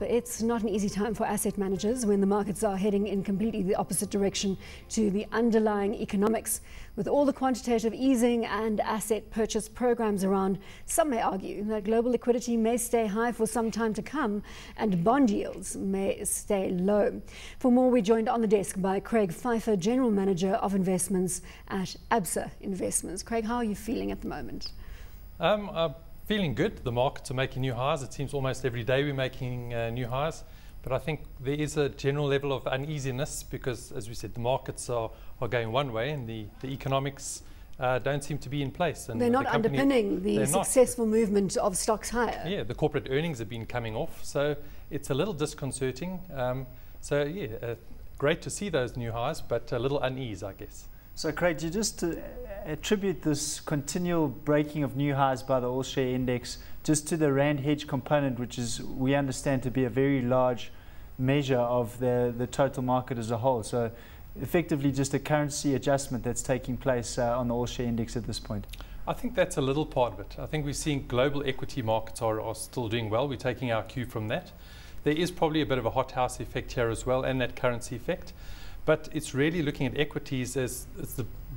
it's not an easy time for asset managers when the markets are heading in completely the opposite direction to the underlying economics. With all the quantitative easing and asset purchase programs around, some may argue that global liquidity may stay high for some time to come and bond yields may stay low. For more, we're joined on the desk by Craig Pfeiffer, General Manager of Investments at ABSA Investments. Craig, how are you feeling at the moment? I'm feeling good. The markets are making new highs. It seems almost every day we're making new highs. But I think there is a general level of uneasiness because, as we said, the markets are going one way and the economics don't seem to be in place. And they're not underpinning the successful movement of stocks higher. Yeah, the corporate earnings have been coming off. So it's a little disconcerting. Great to see those new highs, but a little unease, I guess. So Craig, do you just attribute this continual breaking of new highs by the all-share index just to the Rand hedge component, which is, we understand, to be a very large measure of the total market as a whole? So effectively just a currency adjustment that's taking place on the all-share index at this point. I think that's a little part of it. I think we're seeing global equity markets are still doing well. We're taking our cue from that. There is probably a bit of a hothouse effect here as well, and that currency effect. But it's really looking at equities as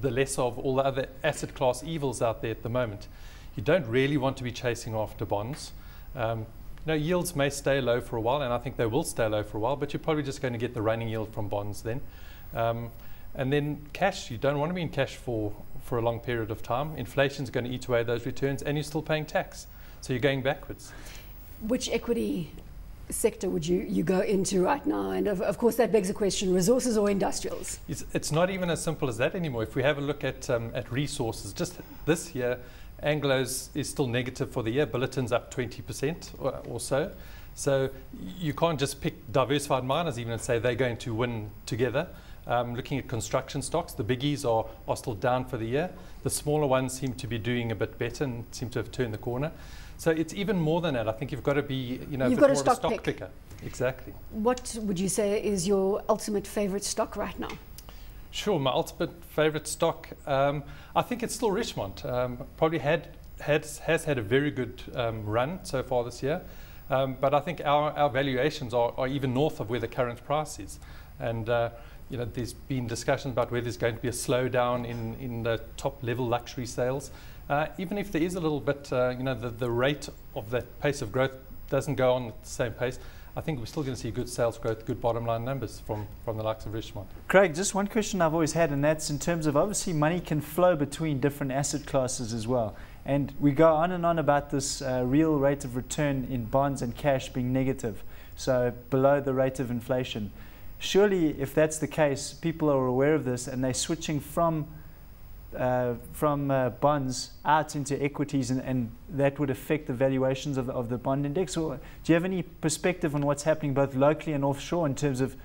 the lesser of all the other asset class evils out there at the moment. You don't really want to be chasing after bonds. Yields may stay low for a while, and I think they will stay low for a while, but you're probably just going to get the running yield from bonds then. And then cash, you don't want to be in cash for a long period of time. Inflation's going to eat away those returns, and you're still paying tax. So you're going backwards. Which equity sector would you go into right now? And of course that begs the question, resources or industrials? It's not even as simple as that anymore. If we have a look at resources, just this year Anglo's is still negative for the year. Billiton's up 20% or so. So you can't just pick diversified miners even and say they're going to win together. Looking at construction stocks, the biggies are still down for the year. The smaller ones seem to be doing a bit better and seem to have turned the corner. So it's even more than that. I think you've got to be, a bit more of a stock picker. Exactly. What would you say is your ultimate favorite stock right now? Sure, my ultimate favorite stock, I think it's still Richmond. Probably has had a very good run so far this year. But I think our valuations are even north of where the current price is. And there's been discussions about whether there's going to be a slowdown in the top level luxury sales. Even if there is a little bit, the rate of that pace of growth doesn't go on at the same pace, I think we're still going to see good sales growth, good bottom line numbers from the likes of Richmond. Craig, just one question I've always had, and that's in terms of, obviously money can flow between different asset classes as well. And we go on and on about this real rate of return in bonds and cash being negative, so below the rate of inflation. Surely, if that's the case, people are aware of this and they're switching from bonds out into equities, and that would affect the valuations of the bond index? Or do you have any perspective on what's happening both locally and offshore in terms of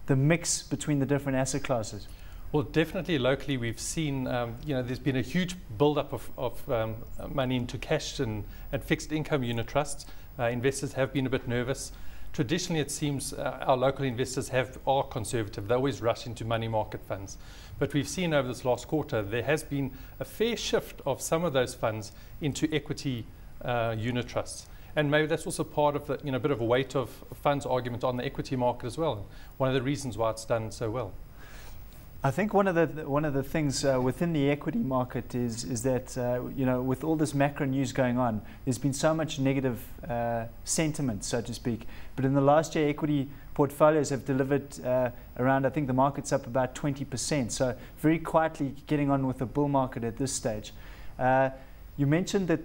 the mix between the different asset classes? Well, definitely locally we've seen, there's been a huge build-up of money into cash and fixed income unit trusts. Investors have been a bit nervous. Traditionally, it seems our local investors are conservative. They always rush into money market funds. But we've seen over this last quarter, there has been a fair shift of some of those funds into equity unit trusts. And maybe that's also part of the, a bit of a weight of funds argument on the equity market as well. One of the reasons why it's done so well. I think one of the things within the equity market is that with all this macro news going on, there's been so much negative sentiment, so to speak. But in the last year, equity portfolios have delivered around, I think the market's up about 20%. So very quietly getting on with the bull market at this stage. You mentioned that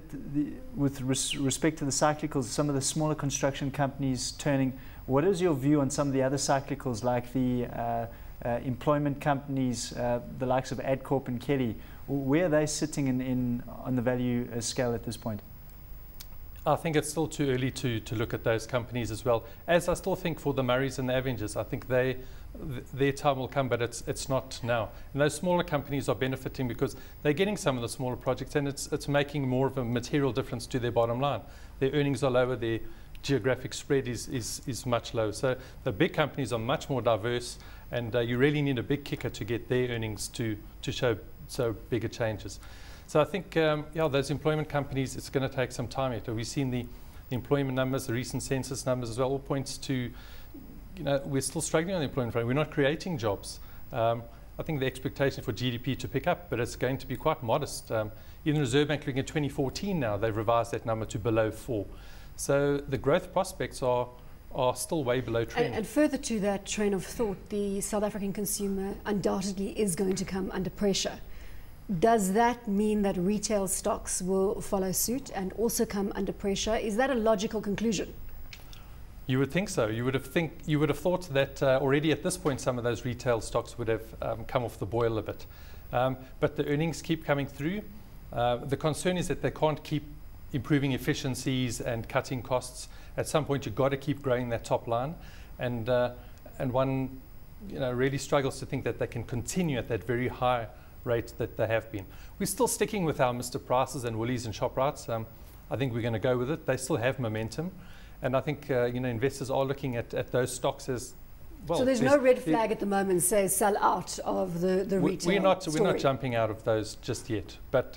with respect to the cyclicals, some of the smaller construction companies turning. What is your view on some of the other cyclicals, like the employment companies, the likes of Adcorp and Kelly? Where are they sitting on the value scale at this point? I think it's still too early to look at those companies as well. As I still think for the Murrays and the Avengers, I think their time will come, but it's not now. And those smaller companies are benefiting because they're getting some of the smaller projects, and it's making more of a material difference to their bottom line. Their earnings are lower, their geographic spread is much lower. So the big companies are much more diverse, and you really need a big kicker to get their earnings to show so bigger changes. So I think, those employment companies, it's going to take some time yet. We've seen the employment numbers, the recent census numbers as well, all points to, we're still struggling on the employment front. We're not creating jobs. I think the expectation for GDP to pick up, but it's going to be quite modest. Even the Reserve Bank looking at 2014 now, they've revised that number to below 4. So the growth prospects are still way below trend. And further to that train of thought, the South African consumer undoubtedly is going to come under pressure. Does that mean that retail stocks will follow suit and also come under pressure? Is that a logical conclusion? You would think so. You would have thought that already at this point some of those retail stocks would have come off the boil a bit. But the earnings keep coming through. The concern is that they can't keep improving efficiencies and cutting costs. At some point you've got to keep growing that top line, and one really struggles to think that they can continue at that very high rate that they have been. We're still sticking with our Mr. Prices and Woolies and Shoprites. I think we're going to go with it. They still have momentum. And I think investors are looking at those stocks as well. So there's no red flag at the moment says sell out of the retail We're not story. jumping out of those just yet. But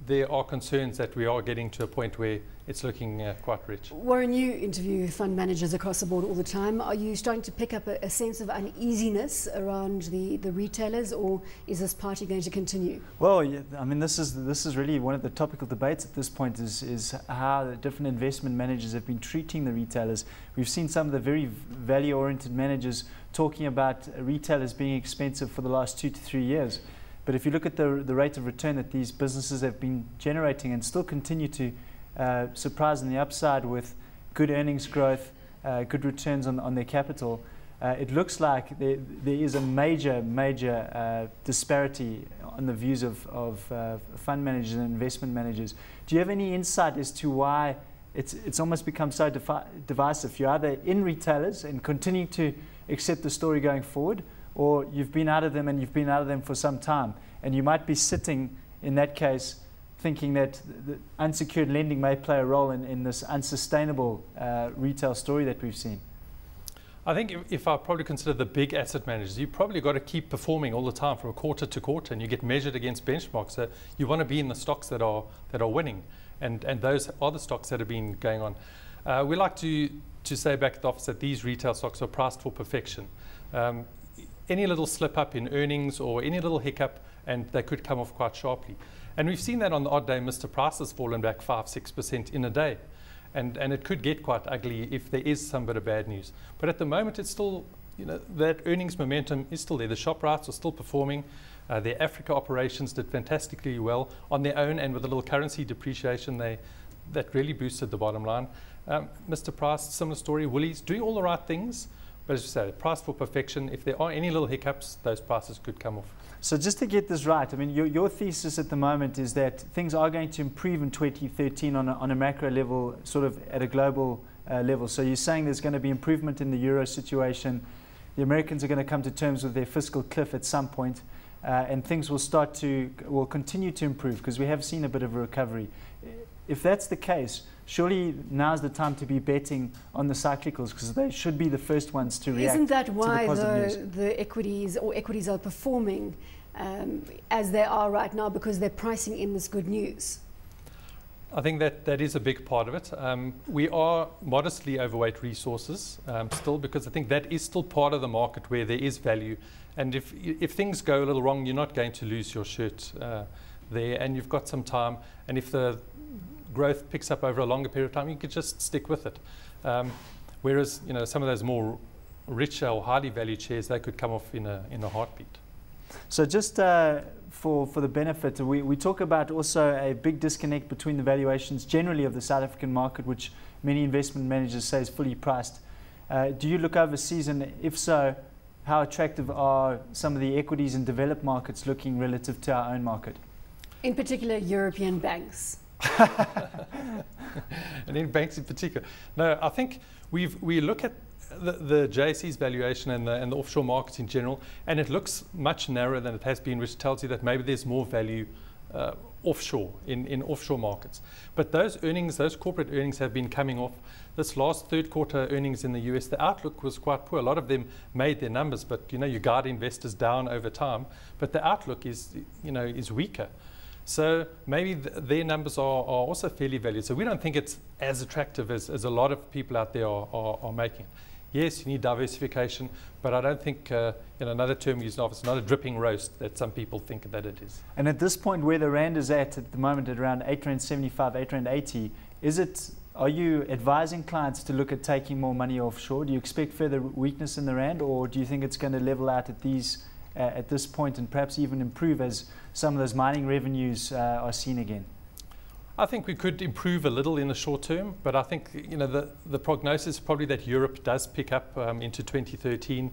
there are concerns that we are getting to a point where it's looking quite rich. Warren, you interview fund managers across the board all the time. Are you starting to pick up a sense of uneasiness around the retailers, or is this party going to continue? Well, yeah, I mean, this is really one of the topical debates at this point is how the different investment managers have been treating the retailers. We've seen some of the very value-oriented managers talking about retailers being expensive for the last 2 to 3 years. But if you look at the rate of return that these businesses have been generating and still continue to surprise on the upside with good earnings growth, good returns on their capital, it looks like there is a major disparity on the views of fund managers and investment managers. Do you have any insight as to why it's almost become so divisive? You're either in retailers and continue to accept the story going forward, or you've been out of them and you've been out of them for some time, and you might be sitting in that case thinking that the unsecured lending may play a role in this unsustainable retail story that we've seen. I think if I probably consider the big asset managers, you've probably got to keep performing all the time from quarter to quarter, and you get measured against benchmarks. So you want to be in the stocks that are winning, and those are the stocks that have been going on. We like to say back at the office that these retail stocks are priced for perfection. Any little slip up in earnings or any little hiccup, and they could come off quite sharply. And we've seen that on the odd day. Mr. Price has fallen back 5-6% in a day. And it could get quite ugly if there is some bit of bad news. But at the moment, it's still, that earnings momentum is still there. The Shoprites are still performing. Their Africa operations did fantastically well on their own, and with a little currency depreciation, that really boosted the bottom line. Mr. Price, similar story. Woolies doing all the right things, but as you say, price for perfection. If there are any little hiccups, those prices could come off. So just to get this right, I mean, your thesis at the moment is that things are going to improve in 2013 on a macro level, sort of at a global level. So you're saying there's going to be improvement in the euro situation. The Americans are going to come to terms with their fiscal cliff at some point, and things will continue to improve because we have seen a bit of a recovery. If that's the case, surely now's the time to be betting on the cyclicals because they should be the first ones to react. Isn't that why to the positive news? the equities are performing as they are right now, because they're pricing in this good news? I think that is a big part of it. We are modestly overweight resources still, because I think that is still part of the market where there is value. And if things go a little wrong, you're not going to lose your shirt there, and you've got some time. And if the growth picks up over a longer period of time, you could just stick with it. Whereas some of those more richer or highly valued shares, they could come off in a heartbeat. So just for the benefit, we talk about also a big disconnect between the valuations generally of the South African market, which many investment managers say is fully priced. Do you look overseas, and if so, how attractive are some of the equities in developed markets looking relative to our own market? In particular, European banks. And in banks in particular. No, I think we look at the JSE's valuation and the offshore markets in general, and it looks much narrower than it has been, which tells you that maybe there's more value offshore in offshore markets. But those corporate earnings have been coming off. This last third quarter earnings in the US, the outlook was quite poor. A lot of them made their numbers, but you guide investors down over time. But the outlook is weaker. So maybe their numbers are also fairly valued. So we don't think it's as attractive as a lot of people out there are making. Yes, you need diversification, but I don't think, another term used in office, it's not a dripping roast that some people think that it is. And at this point, where the rand is at the moment, at around R8.75, R8.80, are you advising clients to look at taking more money offshore? Do you expect further weakness in the rand, or do you think it's going to level out at this point and perhaps even improve as some of those mining revenues are seen again? I think we could improve a little in the short term, but I think the prognosis is probably that Europe does pick up into 2013.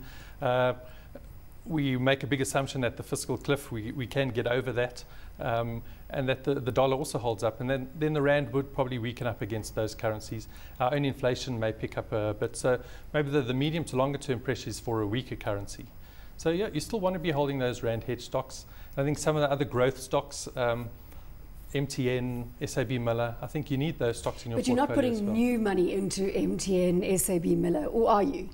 We make a big assumption that the fiscal cliff, we can get over that, and that the dollar also holds up, and then the rand would probably weaken up against those currencies. Our own inflation may pick up a bit, so maybe the medium to longer term pressure is for a weaker currency. So yeah, you still want to be holding those rand hedge stocks. I think some of the other growth stocks, MTN, SAB Miller, I think you need those stocks in your portfolio. But you're not putting new money into MTN, SAB Miller, or are you?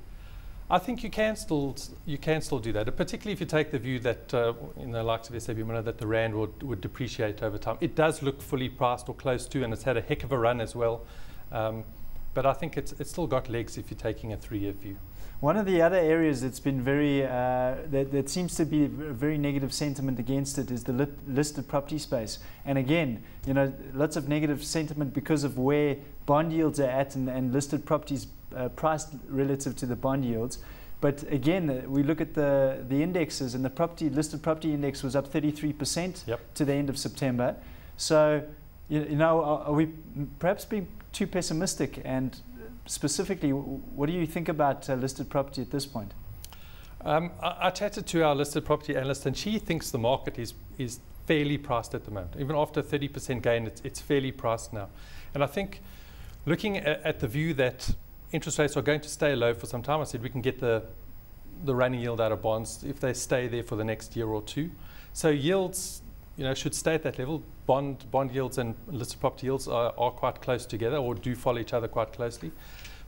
I think you can still do that, particularly if you take the view that in the likes of SAB Miller that the rand would depreciate over time. It does look fully priced or close to, and it's had a heck of a run as well. But I think it's still got legs if you're taking a 3-year view. One of the other areas that's been very that seems to be very negative sentiment against it is the listed property space. And again, lots of negative sentiment because of where bond yields are at and listed properties priced relative to the bond yields. But again, we look at the indexes, and the listed property index was up 33% to the end of September. So, are we perhaps being too pessimistic? And specifically, what do you think about listed property at this point? I chatted to our listed property analyst, and she thinks the market is fairly priced at the moment. Even after a 30% gain, it's fairly priced now. And I think looking at the view that interest rates are going to stay low for some time, I said we can get the running yield out of bonds if they stay there for the next year or two. So yields should stay at that level. Bond yields and listed property yields are quite close together, or do follow each other quite closely.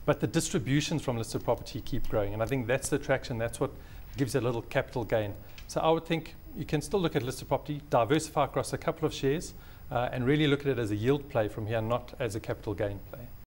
But the distributions from listed property keep growing, and I think that's the attraction. That's what gives you a little capital gain. So I would think you can still look at listed property, diversify across a couple of shares, and really look at it as a yield play from here, not as a capital gain play.